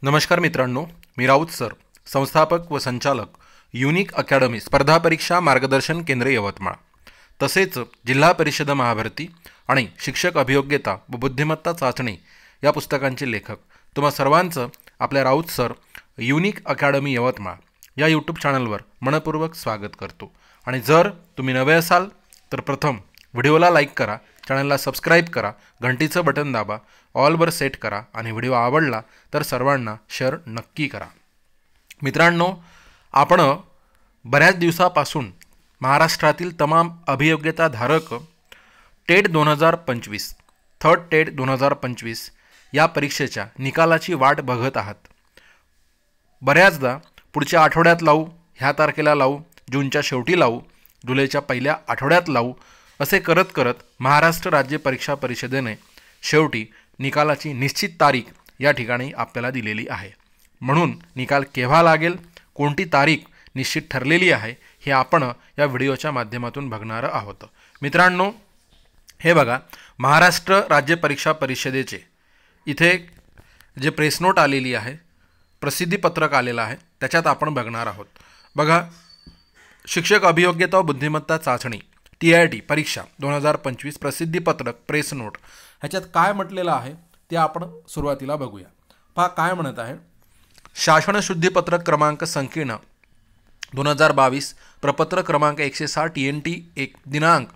नमस्कार मित्रांनो, मी राऊत सर, संस्थापक व संचालक युनिक अकॅडमी स्पर्धा परीक्षा मार्गदर्शन केंद्र यवतमाळ, तसेच जिल्हा परिषद महाभरती आणि शिक्षक अभियोग्यता व बुद्धिमत्ता चाचणी या पुस्तकांचे लेखक तुम्हा सर्वांचं आपल्या Raut sir unique academy Yavatmal या यूट्यूब चॅनलवर मनपूर्वक स्वागत करतो. आणि जर तुम्ही नवे असाल तर प्रथम व्हिडिओला लाईक करा, चॅनलला सबस्क्राईब करा, घंटीचं बटन दाबा, ऑलवर सेट करा आणि व्हिडिओ आवडला तर सर्वांना शेअर नक्की करा. मित्रांनो, आपण बऱ्याच दिवसापासून महाराष्ट्रातील तमाम अभियोग्यताधारक टेट 2025 थर्ड टेट 2025 या परीक्षेच्या निकालाची वाट बघत आहात. बऱ्याचदा पुढच्या आठवड्यात लावू, ह्या तारखेला लावू, जूनच्या शेवटी लावू, जुलैच्या पहिल्या आठवड्यात लावू असे करत करत महाराष्ट्र राज्य परीक्षा परिषदेने शेवटी निकालाची निश्चित तारीख या ठिकाणी आपल्याला दिलेली आहे. म्हणून निकाल केव्हा लागेल, कोणती तारीख निश्चित ठरलेली आहे हे आपण या व्हिडिओच्या माध्यमातून बघणार आहोत. मित्रांनो, हे बघा, महाराष्ट्र राज्य परीक्षा परिषदेचे इथे जे प्रेस नोट आलेली आहे, प्रसिद्धीपत्रक आलेलं आहे, त्याच्यात आपण बघणार आहोत. बघा, शिक्षक अभियोग्यता व बुद्धिमत्ता चाचणी TIT परीक्षा 2025 प्रसिद्धीपत्रक प्रेस नोट ह्याच्यात काय म्हटलेलं आहे ते आपण सुरुवातीला बघूया. पहा काय म्हणत आहे. शासन शुद्धीपत्रक क्रमांक संकीर्ण 2022 प्रपत्र क्रमांक 106 TNT 1 दिनांक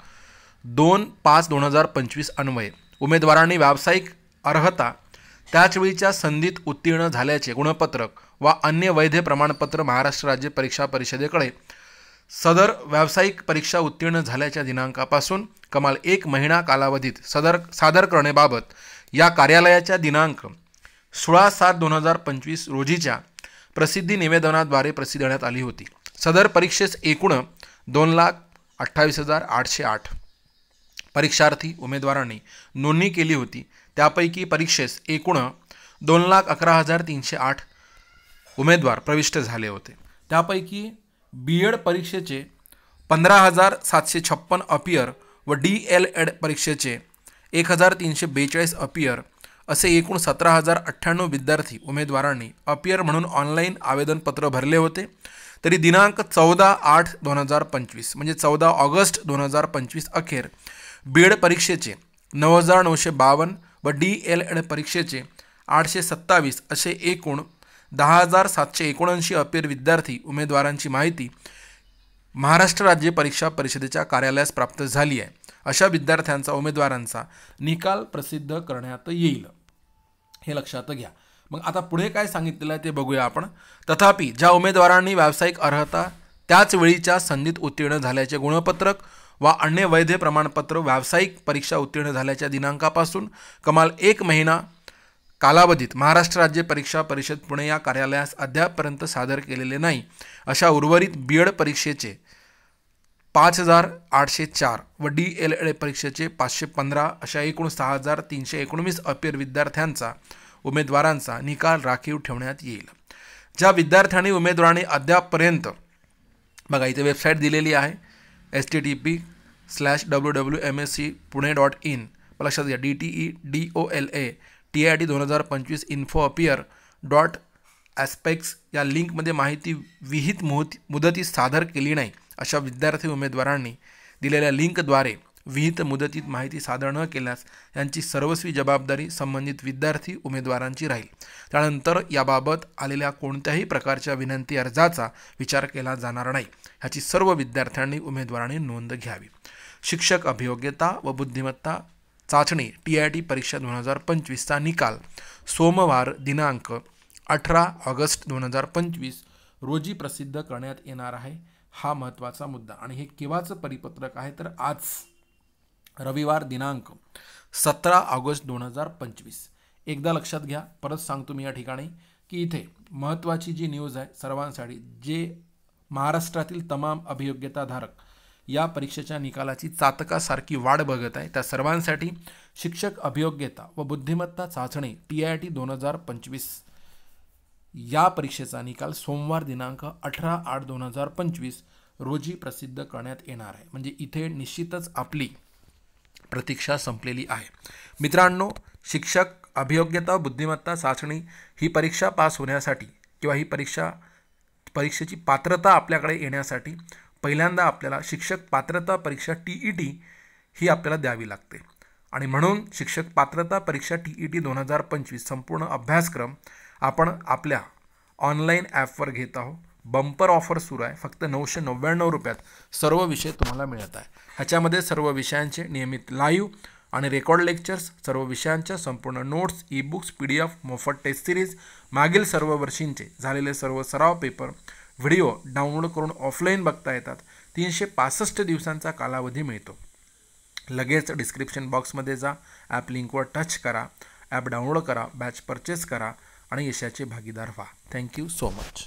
2/5/2025 अन्वये उमेदवारांनी व्यावसायिक अर्हता त्याचवेळीच्या संधीत उत्तीर्ण झाल्याचे गुणपत्रक वा अन्य वैध प्रमाणपत्र महाराष्ट्र राज्य परीक्षा परिषदेकडे सदर व्यावसायिक परीक्षा उत्तीर्ण झाल्याच्या दिनांकापासून कमाल 1 महिना कालावधीत सादर करण्याबाबत या कार्यालयाच्या दिनांक 16/7/2025 रोजीच्या प्रसिद्धी निवेदनाद्वारे प्रसिद्ध करण्यात आली होती. सदर परीक्षेस एकूण 2,28,808 परीक्षार्थी उमेदवारांनी नोंदणी केली होती. त्यापैकी परीक्षेस एकूण 2,11,308 उमेदवार प्रविष्ट झाले होते. त्यापैकी BEd परीक्षेचे 15,756 अपियर व DLEd परीक्षेचे 1,342 अपियर असे एकूण 17,098 विद्यार्थी उमेदवारांनी अपियर म्हणून ऑनलाईन आवेदनपत्र भरले होते. तरी दिनांक 14/8/2025 म्हणजे 14 ऑगस्ट 2025 अखेर BEd परीक्षेचे 9,952 व DLEd परीक्षेचे 827 असे एकूण 10,779 अपियर विद्यार्थी उमेदवारांची माहिती महाराष्ट्र राज्य परीक्षा परिषदेच्या कार्यालयास प्राप्त झाली आहे. अशा विद्यार्थ्यांचा उमेदवारांचा निकाल प्रसिद्ध करण्यात येईल, हे लक्षात घ्या. मग आता पुढे काय सांगितलेलं आहे ते बघूया आपण. तथापि ज्या उमेदवारांनी व्यावसायिक अर्हता त्याच वेळीच्या संधीत उत्तीर्ण झाल्याचे गुणपत्रक वा अन्य वैध प्रमाणपत्र व्यावसायिक परीक्षा उत्तीर्ण झाल्याच्या दिनांकापासून कमाल 1 महिना कालावधीत महाराष्ट्र राज्य परीक्षा परिषद पुणे या कार्यालयास अद्यापपर्यंत सादर केलेले नाही अशा उर्वरित BEd परीक्षेचे 5,804 व DLEd परीक्षेचे 515 अशा एकूण 6,319 अपियर विद्यार्थ्यांचा उमेदवारांचा निकाल राखीव ठेवण्यात येईल. ज्या विद्यार्थ्यांनी उमेदवारांनी अद्यापपर्यंत, बघा इथे वेबसाईट दिलेली आहे http://www.mscpune.in, लक्षात घ्या, DTEDOLA TIT 2025 info-appear.aspects या लिंकमध्ये माहिती विहित मुदतीत सादर केली नाही अशा विद्यार्थी उमेदवारांनी दिलेल्या लिंकद्वारे विहित मुदतीत माहिती सादर न केल्यास यांची सर्वस्वी जबाबदारी संबंधित विद्यार्थी उमेदवारांची राहील. त्यानंतर याबाबत आलेल्या कोणत्याही प्रकारच्या विनंती अर्जाचा विचार केला जाणार नाही, ह्याची सर्व विद्यार्थ्यांनी उमेदवारांनी नोंद घ्यावी. शिक्षक अभियोग्यता व बुद्धिमत्ता चाचणी TIT परीक्षा 2025चा निकाल सोमवार दिनांक 18 ऑगस्ट 2025 रोजी प्रसिद्ध करण्यात येणार आहे. हा महत्त्वाचा मुद्दा. आणि हे केव्हाचं परिपत्रक आहे तर आज रविवार दिनांक 17 ऑगस्ट 2025. एकदा लक्षात घ्या, परत सांगतो मी या ठिकाणी की इथे महत्त्वाची जी न्यूज आहे सर्वांसाठी, जे महाराष्ट्रातील तमाम अभियोग्यताधारक या परीक्षेच्या निकालाची चातकासारखी वाट बघत आहे त्या सर्वांसाठी शिक्षक अभियोग्यता व बुद्धिमत्ता चाचणी TIT 2025 या परीक्षेचा निकाल सोमवार दिनांक 18/8/2025 रोजी प्रसिद्ध करण्यात येणार आहे. म्हणजे इथे निश्चितच आपली प्रतीक्षा संपलेली आहे. मित्रांनो, शिक्षक अभियोग्यता बुद्धिमत्ता चाचणी ही परीक्षा पास होण्यासाठी किंवा ही परीक्षेची पात्रता आपल्याकडे येण्यासाठी पहिल्यांदा आपल्याला शिक्षक पात्रता परीक्षा TET ही आपल्याला द्यावी लागते आणि म्हणून शिक्षक पात्रता परीक्षा TET 2025 संपूर्ण अभ्यासक्रम आपण आपल्या ऑनलाईन ॲपवर घेत आहोत. बंपर ऑफर सुरू आहे. फक्त 999 रुपयात सर्व विषय तुम्हाला मिळत आहे. ह्याच्यामध्ये सर्व विषयांचे नियमित लाईव्ह आणि रेकॉर्ड लेक्चर्स, सर्व विषयांच्या संपूर्ण नोट्स, ई-बुक्स, PDF, मोफत टेस्ट सिरीज, मागील सर्व वर्षींचे झालेले सर्व सराव पेपर, व्हिडिओ डाउनलोड करून ऑफलाईन बघता येतात. 365 दिवसांचा कालावधी मिळतो. लगेच डिस्क्रिप्शन बॉक्समध्ये जा, ॲप लिंकवर टच करा, ॲप डाउनलोड करा, बॅच परचेस करा आणि यशाचे भागीदार व्हा. Thank you so much.